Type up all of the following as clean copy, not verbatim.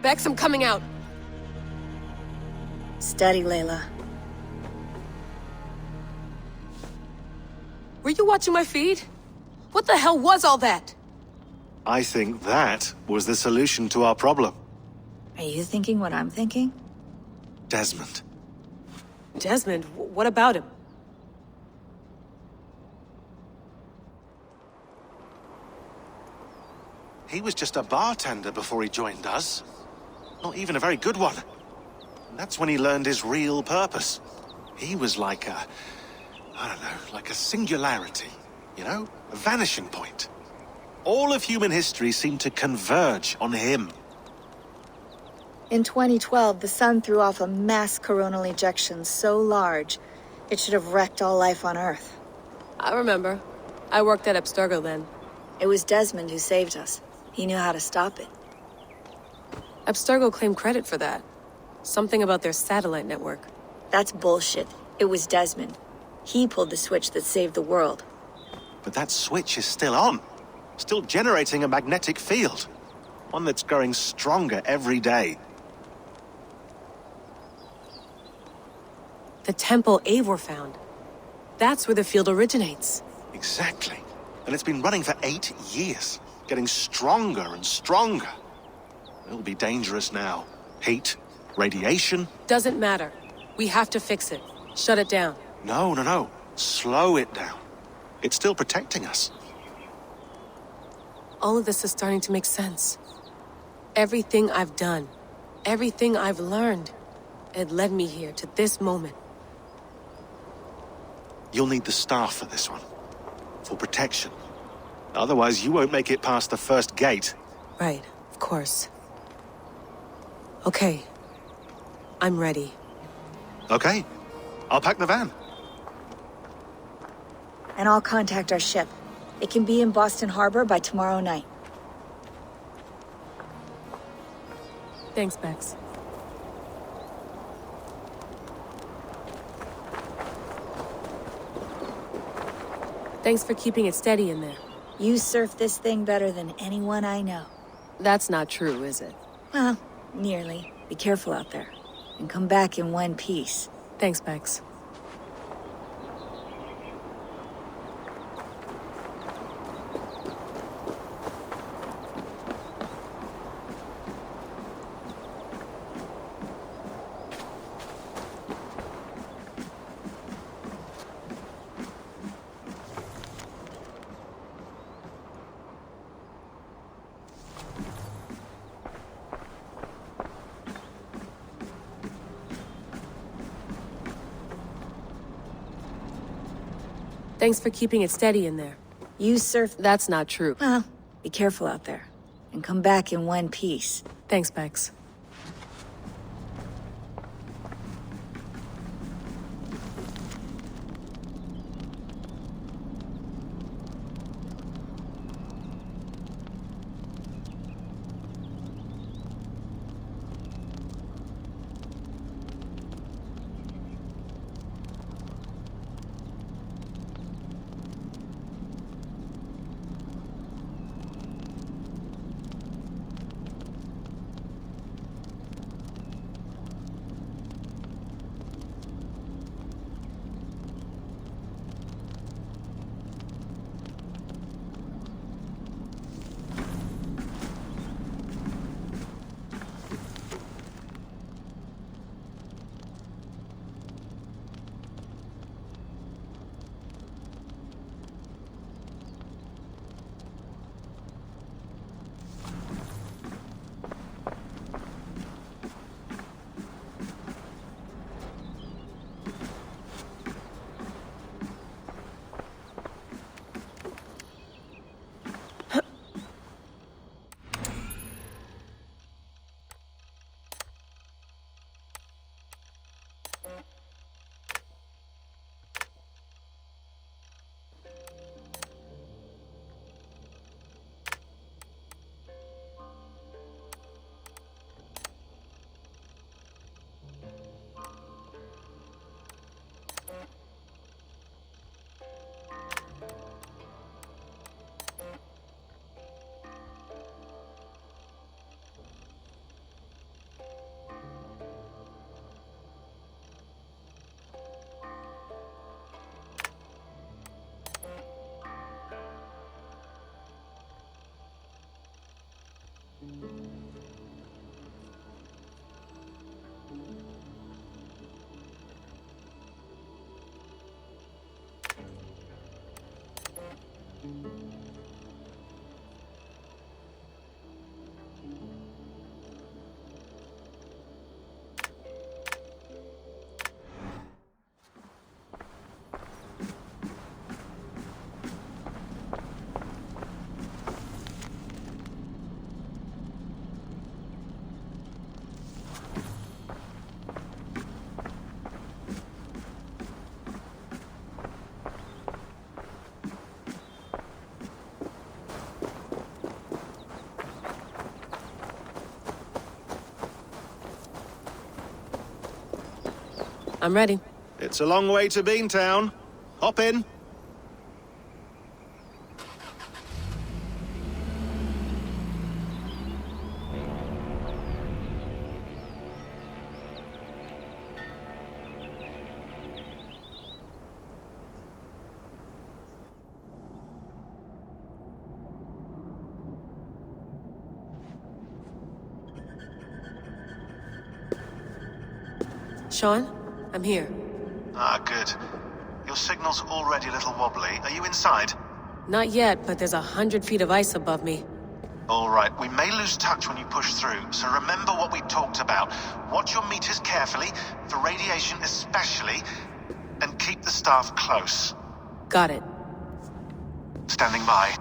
Bex, I'm coming out. Steady, Layla. Were you watching my feed? What the hell was all that? I think that was the solution to our problem. Are you thinking what I'm thinking? Desmond. Desmond, what about him? He was just a bartender before he joined us. Not even a very good one. And that's when he learned his real purpose. He was like a... I don't know, like a singularity. You know? A vanishing point. All of human history seemed to converge on him. In 2012, the sun threw off a mass coronal ejection so large, it should have wrecked all life on Earth. I remember. I worked at Abstergo then. It was Desmond who saved us. He knew how to stop it. Abstergo claimed credit for that. Something about their satellite network. That's bullshit. It was Desmond. He pulled the switch that saved the world. But that switch is still on. Still generating a magnetic field. One that's growing stronger every day. The temple Eivor found. That's where the field originates. Exactly. And it's been running for 8 years. Getting stronger and stronger. It'll be dangerous now. Heat, radiation. Doesn't matter. We have to fix it. Shut it down. No. Slow it down. It's still protecting us. All of this is starting to make sense. Everything I've done, everything I've learned, it led me here to this moment. You'll need the staff for this one. For protection. Otherwise, you won't make it past the first gate. Right, of course. Okay. I'm ready. Okay. I'll pack the van. And I'll contact our ship. It can be in Boston Harbor by tomorrow night. Thanks, Bex. Thanks for keeping it steady in there. You surf this thing better than anyone I know. That's not true, is it? Well, nearly. Be careful out there. And come back in one piece. Thanks, Bex. Thanks for keeping it steady in there. You surf... That's not true. Well, be careful out there. And come back in one piece. Thanks, Bex. I'm ready. It's a long way to Beantown. Hop in. Sean, I'm here. Ah, good. Your signal's already a little wobbly. Are you inside? Not yet, but there's 100 feet of ice above me. All right, we may lose touch when you push through, so remember what we talked about. Watch your meters carefully, for radiation especially, and keep the staff close. Got it. Standing by.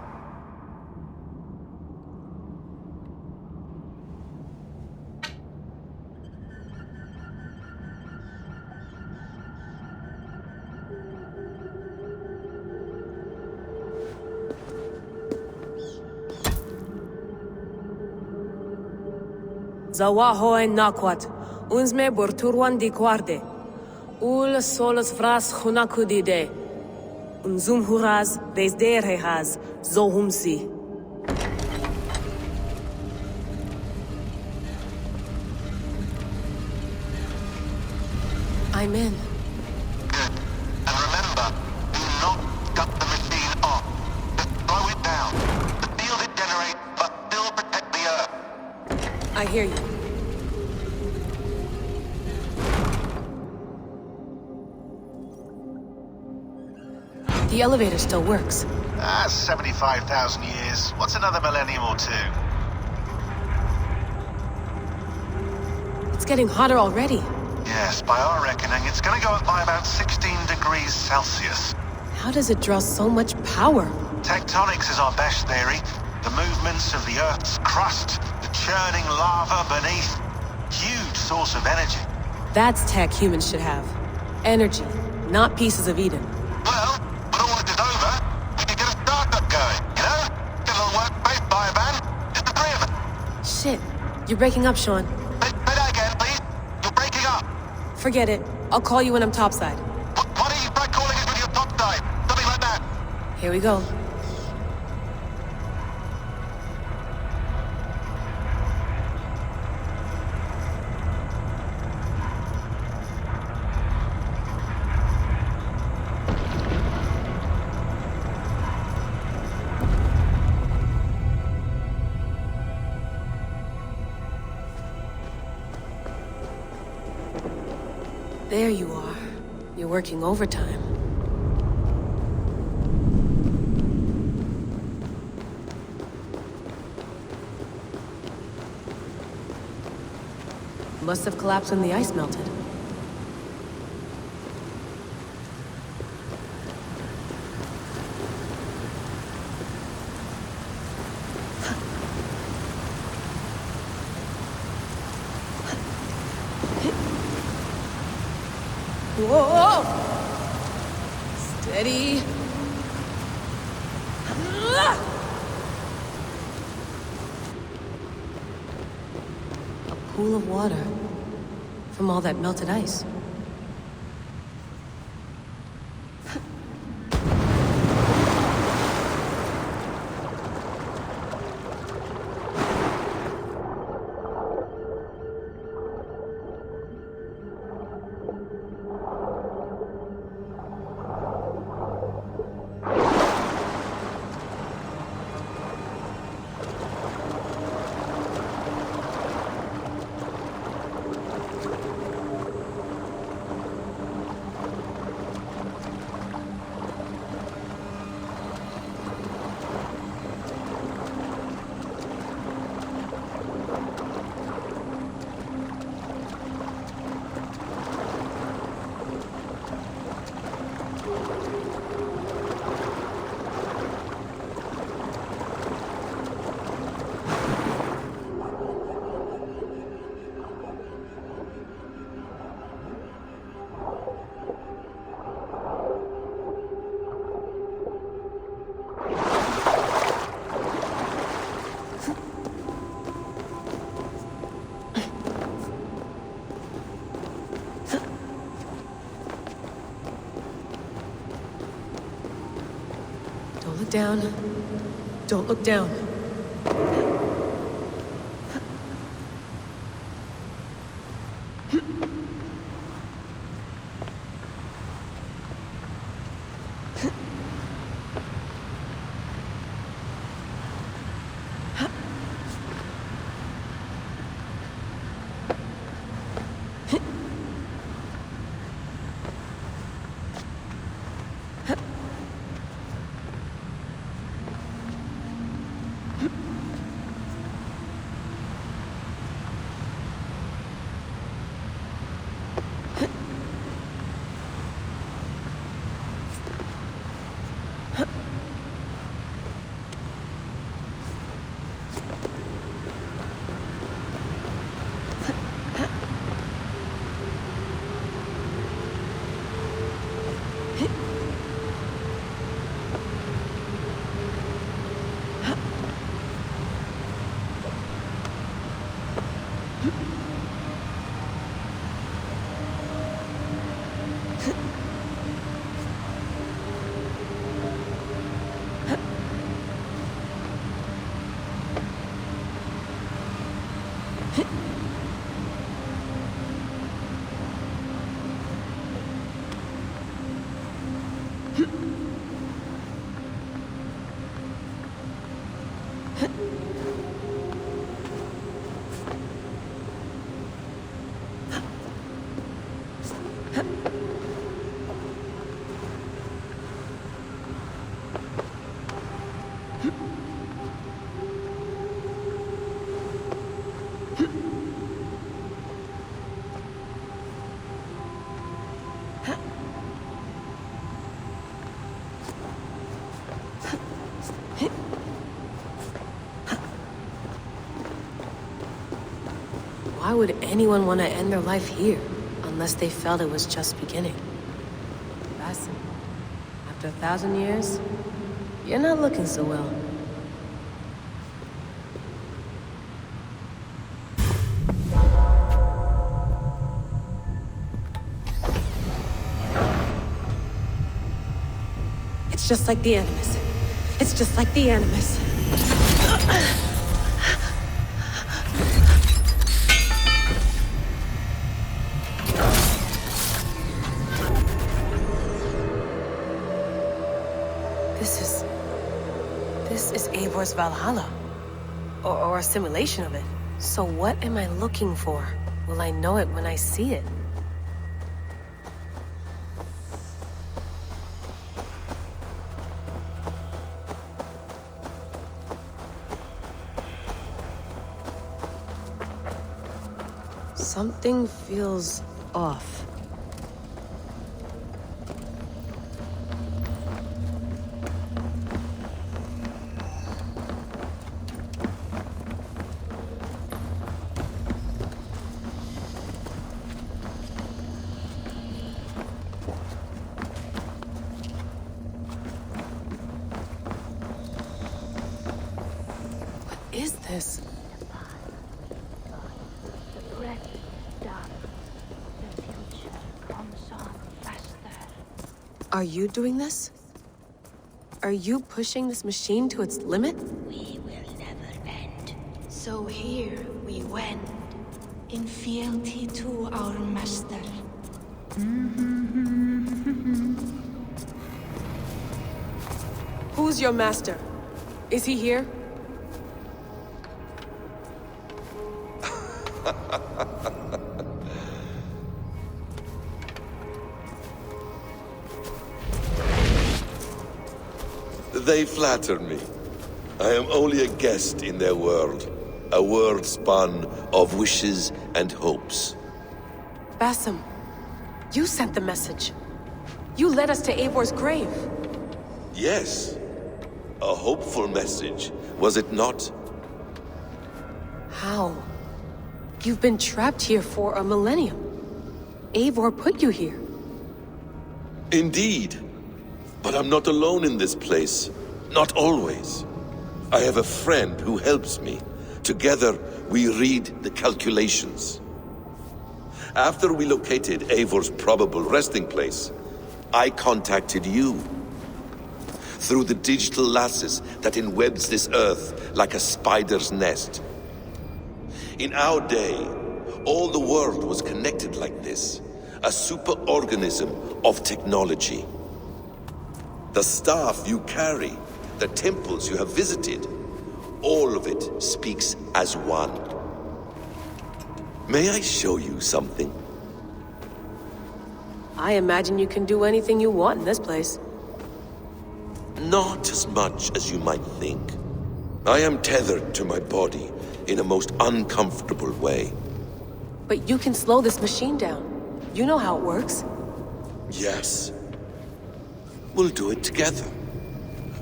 Zawaho en nakwat, unzme burturwan di guarde. Ul solos vras hunakudide. Unzum huraz, desderehaz, zohumsi. I'm in. Good. And remember, do not cut the machine off. Just slow it down. The field it generates, but still protect the Earth. I hear you. The elevator still works. 75,000 years. What's another millennium or two? It's getting hotter already. Yes, by our reckoning, it's gonna go up by about 16 degrees Celsius. How does it draw so much power? Tectonics is our best theory. The movements of the Earth's crust, the churning lava beneath. Huge source of energy. That's tech humans should have. Energy, not pieces of Eden. Well, when all this is over, we can get a startup going, you know? Get a little workspace, buy a van, just the three of us. Shit, you're breaking up, Sean. Say that again, please. You're breaking up. Forget it. I'll call you when I'm topside. Why don't you try calling us with your top side? Something like that. Here we go. There you are. You're working overtime. Must have collapsed when the ice melted. Whoa! Steady. A pool of water from all that melted ice. Don't look down. Don't look down. Why would anyone want to end their life here, unless they felt it was just beginning? Basim, after 1,000 years, you're not looking so well. It's just like the Animus. It's just like the Animus. This is Eivor's Valhalla. Or a simulation of it. So what am I looking for? Will I know it when I see it? Something feels off. What is this? Are you doing this? Are you pushing this machine to its limit? We will never end. So here we wend, in fealty to our master. Who's your master? Is he here? They flatter me. I am only a guest in their world. A world spun of wishes and hopes. Basim, you sent the message. You led us to Eivor's grave. Yes. A hopeful message, was it not? How? You've been trapped here for a millennium. Eivor put you here. Indeed. But I'm not alone in this place. Not always. I have a friend who helps me. Together, we read the calculations. After we located Eivor's probable resting place, I contacted you. through the digital lasses that enwebs this earth like a spider's nest. In our day, all the world was connected like this, a superorganism of technology. The staff you carry, the temples you have visited, all of it speaks as one. May I show you something? I imagine you can do anything you want in this place. Not as much as you might think. I am tethered to my body in a most uncomfortable way. But you can slow this machine down. You know how it works. Yes. We'll do it together.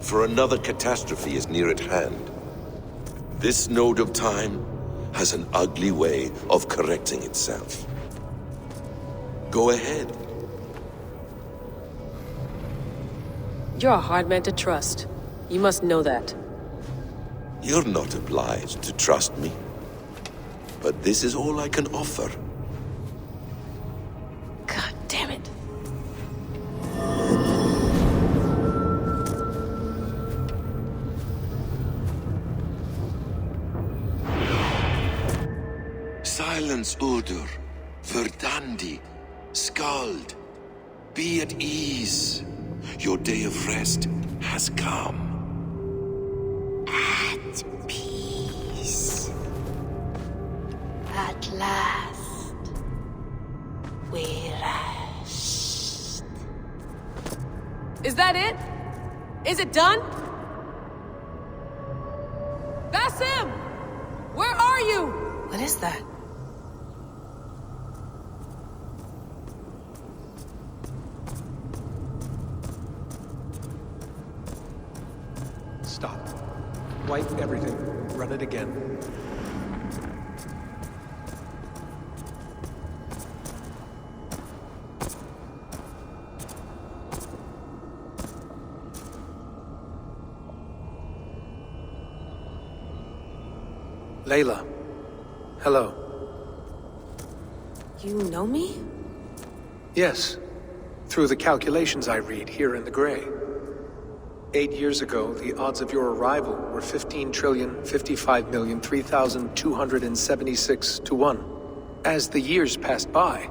For another catastrophe is near at hand. This node of time has an ugly way of correcting itself. Go ahead. You're a hard man to trust. You must know that. You're not obliged to trust me. But this is all I can offer. God damn it. Silence, Udur. Verdandi. Skald. Be at ease. Your day of rest has come. At peace. At last. We rest. Is that it? Is it done? Basim! Where are you? What is that? Stop. Wipe everything. Run it again. Layla. Hello. You know me? Yes. Through the calculations I read here in the gray. 8 years ago, the odds of your arrival were 15,055,003,276 to 1. As the years passed by,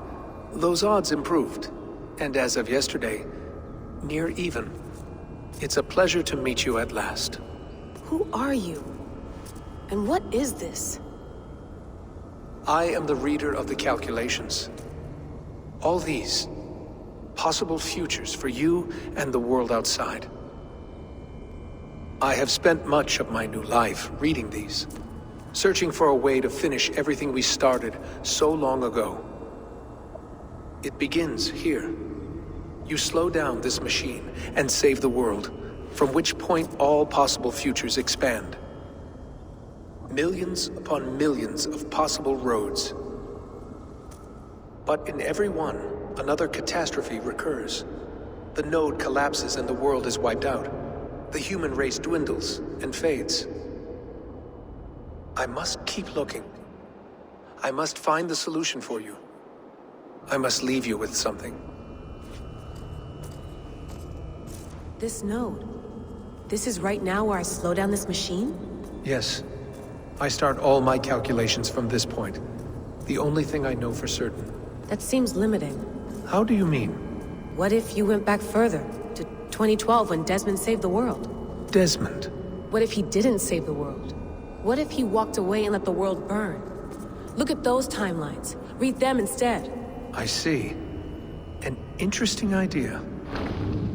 those odds improved. And as of yesterday, near even. It's a pleasure to meet you at last. Who are you? And what is this? I am the reader of the calculations. All these, possible futures for you and the world outside. I have spent much of my new life reading these, searching for a way to finish everything we started so long ago. It begins here. You slow down this machine and save the world, from which point all possible futures expand. Millions upon millions of possible roads. But in every one, another catastrophe recurs. The node collapses and the world is wiped out. The human race dwindles and fades. I must keep looking. I must find the solution for you. I must leave you with something. This node. This is right now where I slow down this machine? Yes. I start all my calculations from this point. The only thing I know for certain. That seems limiting. How do you mean? What if you went back further, to 2012 when Desmond saved the world? Desmond? What if he didn't save the world? What if he walked away and let the world burn? Look at those timelines. Read them instead. I see. An interesting idea.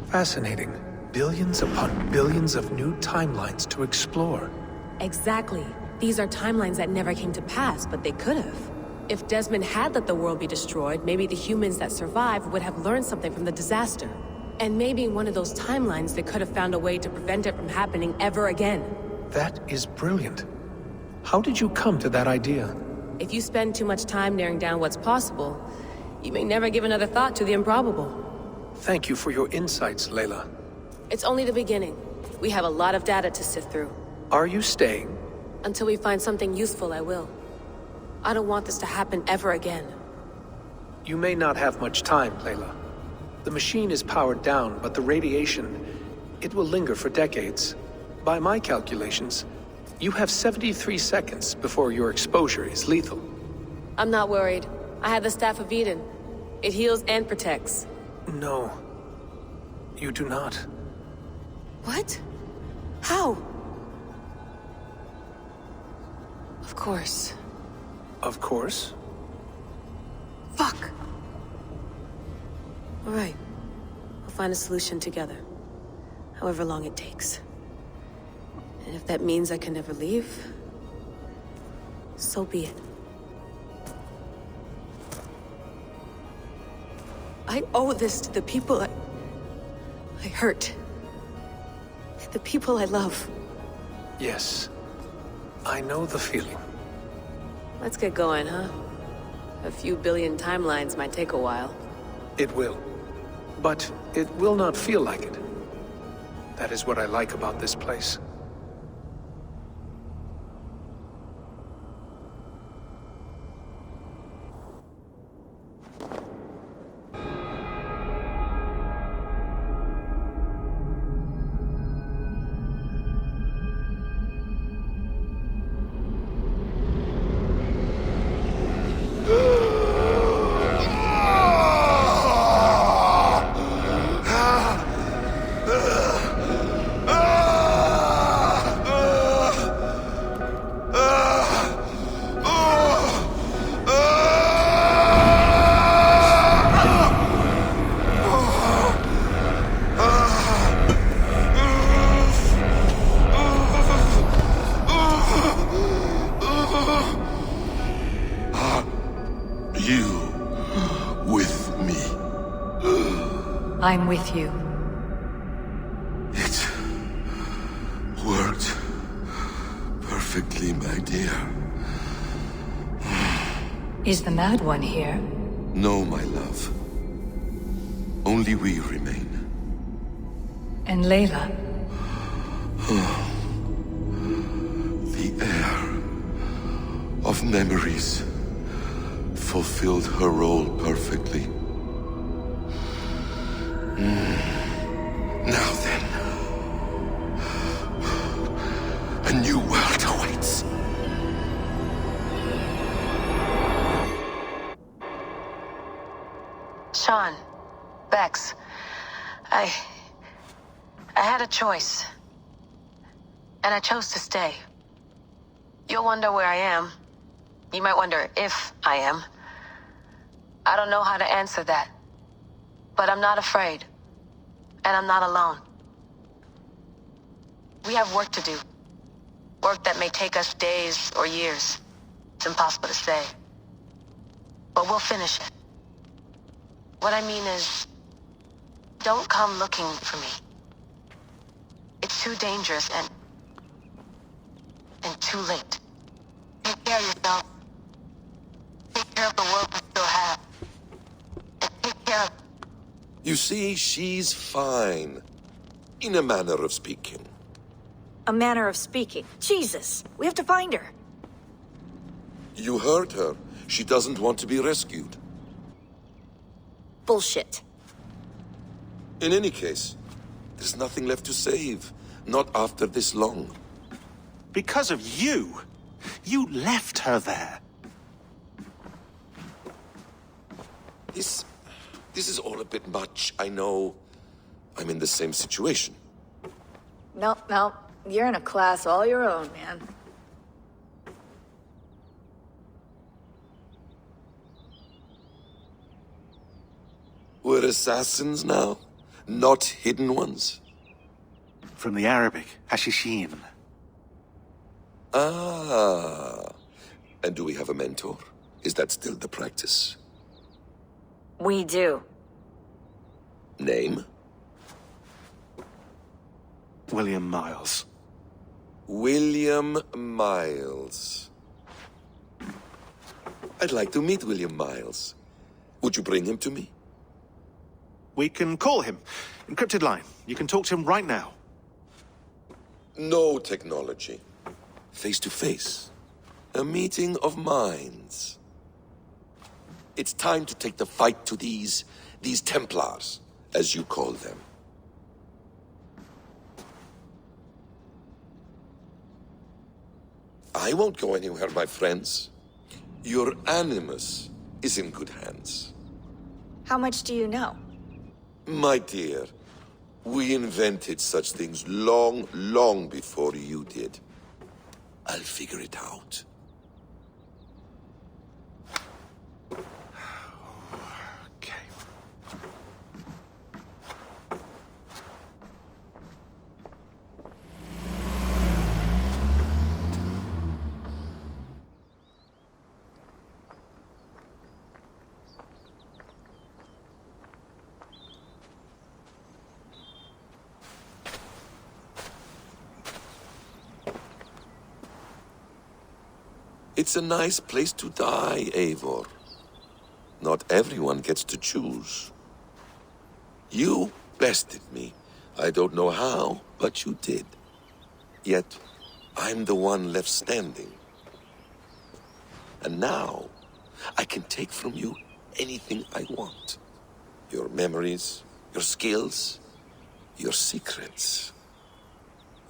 Fascinating. Billions upon billions of new timelines to explore. Exactly. These are timelines that never came to pass, but they could have. If Desmond had let the world be destroyed, maybe the humans that survived would have learned something from the disaster. And maybe in one of those timelines they could have found a way to prevent it from happening ever again. That is brilliant. How did you come to that idea? If you spend too much time narrowing down what's possible, you may never give another thought to the improbable. Thank you for your insights, Layla. It's only the beginning. We have a lot of data to sift through. Are you staying? Until we find something useful, I will. I don't want this to happen ever again. You may not have much time, Layla. The machine is powered down, but the radiation... it will linger for decades. By my calculations, you have 73 seconds before your exposure is lethal. I'm not worried. I have the Staff of Eden. It heals and protects. No, you do not. What? How? Of course. Of course. Fuck! All right. We'll find a solution together. However long it takes. And if that means I can never leave, so be it. I owe this to the people I hurt. The people I love. Yes, I know the feeling. Let's get going, huh? A few billion timelines might take a while. It will. But it will not feel like it. That is what I like about this place. I'm with you. It worked perfectly, my dear. Is the Mad One here? No, my love. Only we remain. And Layla? The air of memories fulfilled her role perfectly. Now then, a new world awaits. Sean, Bex, I had a choice. And I chose to stay. You'll wonder where I am. You might wonder if I am. I don't know how to answer that. But I'm not afraid. And I'm not alone. We have work to do. Work that may take us days or years. It's impossible to say. But we'll finish it. What I mean is, don't come looking for me. It's too dangerous and too late. Take care of yourself. Take care of the world we still have. And take care of... You see, she's fine. In a manner of speaking. A manner of speaking. Jesus, we have to find her. You heard her. She doesn't want to be rescued. Bullshit. In any case, there's nothing left to save. Not after this long. Because of you. You left her there. This is all a bit much, I know. I'm in the same situation. No. You're in a class all your own, man. We're assassins now? Not hidden ones? From the Arabic, Hashishin. Ah. And do we have a mentor? Is that still the practice? We do. Name? William Miles. William Miles. I'd like to meet William Miles. Would you bring him to me? We can call him. Encrypted line. You can talk to him right now. No technology. Face to face. A meeting of minds. It's time to take the fight to these Templars, as you call them. I won't go anywhere, my friends. Your animus is in good hands. How much do you know? My dear, we invented such things long, long before you did. I'll figure it out. Okay. It's a nice place to die, Eivor. Not everyone gets to choose. You bested me. I don't know how, but you did. Yet, I'm the one left standing. And now, I can take from you anything I want. Your memories, your skills, your secrets.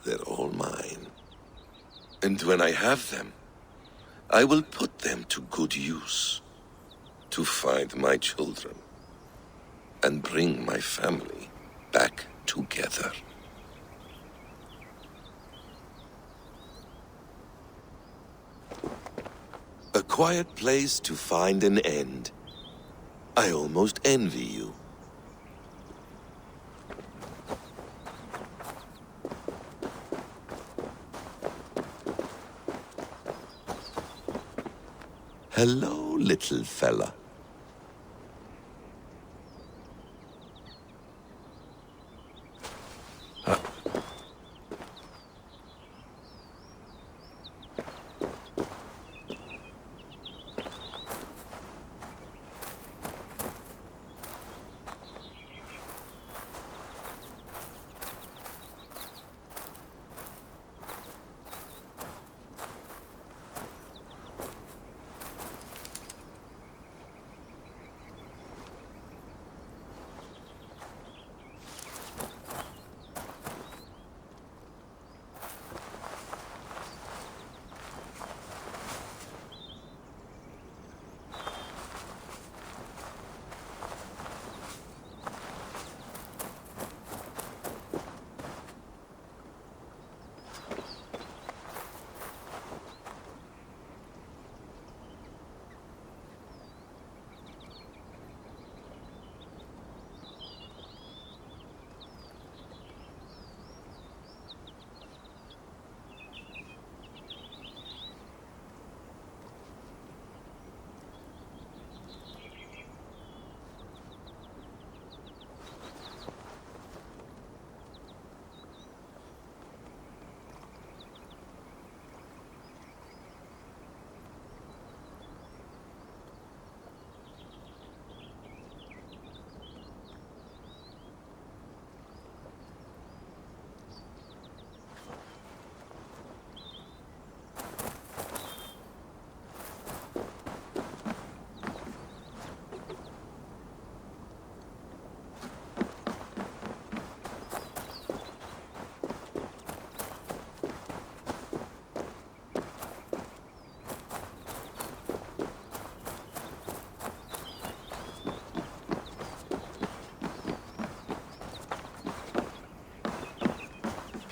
They're all mine. And when I have them, I will put them to good use. To find my children. And bring my family back together. A quiet place to find an end. I almost envy you. Hello, little fella.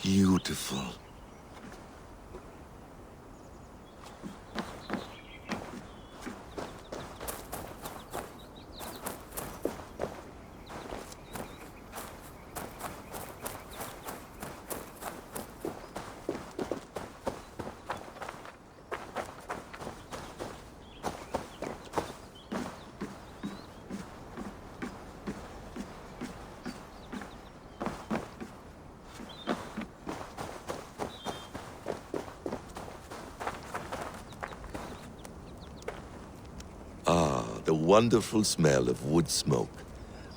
Beautiful. Ah, the wonderful smell of wood smoke.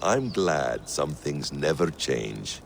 I'm glad some things never change.